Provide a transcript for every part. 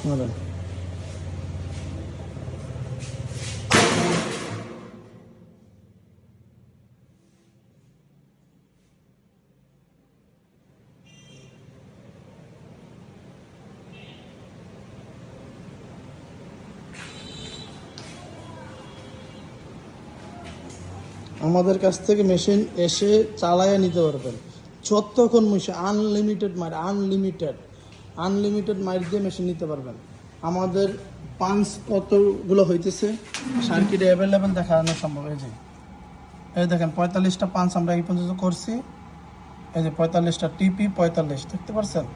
মারেন। আমাদের কাছ থেকে মেশিন এসে চালাইয়া নিতে পারবেন যতক্ষণ মেশিন, আনলিমিটেড মাইর দিয়ে মেশিন নিতে পারবেন। আমাদের পাঞ্চ কতগুলো হইতেছে সার্কিট অ্যাভেলেবেল দেখানো সম্ভব। এই দেখেন 45টা পাঞ্চ আমরা এই পর্যন্ত করছি। এই যে 45টা টিপি 45 দেখতে পাচ্ছেন।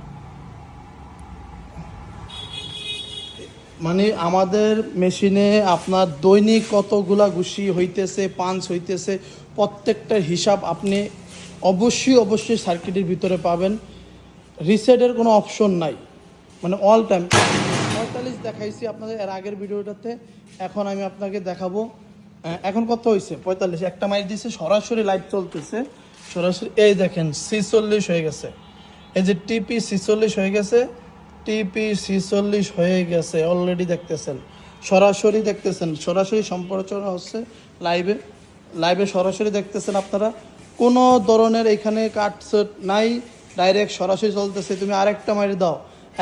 মানে আমাদের মেশিনে আপনার দৈনিক কতগুলা ঘুষি হইতেছে, পাঞ্চ হইতেছে, প্রত্যেকটার হিসাব আপনি অবশ্যই সার্কিটের ভিতরে পাবেন। রিসেটের কোনো অপশন নাই, মানে অল টাইম। 45 দেখাইছি আপনাদের এর আগের ভিডিওটাতে, এখন আমি আপনাকে দেখাবো এখন কত হয়েছে। 45 একটা মাইক দিয়েছে, সরাসরি লাইভ চলতেছে সরাসরি। এই দেখেন 46 হয়ে গেছে। এই যে টিপি 46 হয়ে গেছে, টিপি 46 হয়ে গেছে অলরেডি দেখতেছেন, সরাসরি দেখতেছেন, সরাসরি সম্প্রচার হচ্ছে লাইভে সরাসরি দেখতেছেন আপনারা। কোনো ধরনের এখানে কাটসেট নাই, ডাইরেক্ট সরাসরি চলতেছে। তুমি আরেকটা মাইর দাও,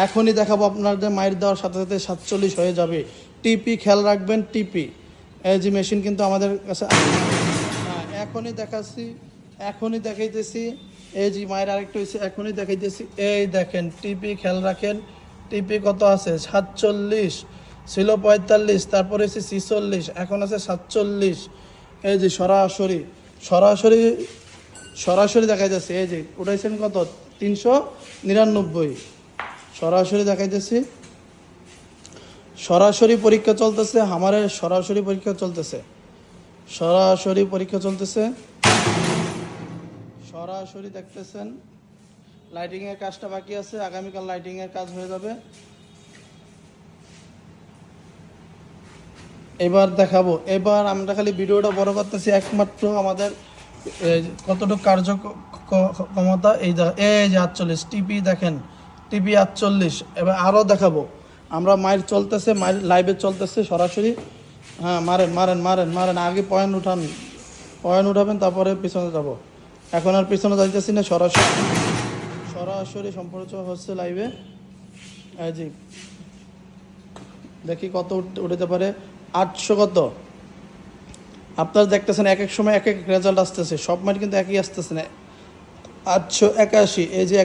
এখনই দেখাবো আপনাদের। মাইর দেওয়ার সাথে সাথে 47 হয়ে যাবে। টিপি খেয়াল রাখবেন, টিপি। এই যে মেশিন কিন্তু আমাদের কাছে এখনই দেখাচ্ছি, এখনই দেখাইতেছি। এই যে মায়ের আরেকটা হয়েছে, এখনই দেখাইতেছি। এই দেখেন টিপি খেয়াল রাখেন, টিপি কত আছে 47, ছিল 45, তারপরে হচ্ছে 46, এখন আছে 47। এই যে সরাসরি দেখাই যাচ্ছে। এই যে উঠাইছেন কত 399, সরাসরি দেখাইতেছি। সরাসরি পরীক্ষা চলতেছে, আমাদের সরাসরি পরীক্ষা চলতেছে, সরাসরি দেখতেছেন। লাইটিংয়ের কাজটা বাকি আছে, আগামীকাল লাইটিংয়ের কাজ হয়ে যাবে। এবার দেখাবো। এবার আমরা খালি ভিডিওটা বড় করতেছি, একমাত্র আমাদের কতটুকু কার্যক্ষমতা। এই যে 48 টিপি দেখেন, টিপি 48। এবার আরও দেখাবো আমরা। মাইর চলতেছে, মাইর লাইভে চলতেছে সরাসরি। হ্যাঁ, মারেন। আগে পয়েন্ট উঠাবেন, তারপরে পিছনে যাব। এখন আর পিছনে যাইতেছি না, সরাসরি সম্প্রচার হচ্ছে লাইভে। এই জি দেখি কত উঠতে পারে। 800 কত আপনারা দেখতেছেন। এক এক সময় এক এক রেজাল্ট আসতেছে, সব মাইট কিন্তু একই আসতেছে না। 881। এই যে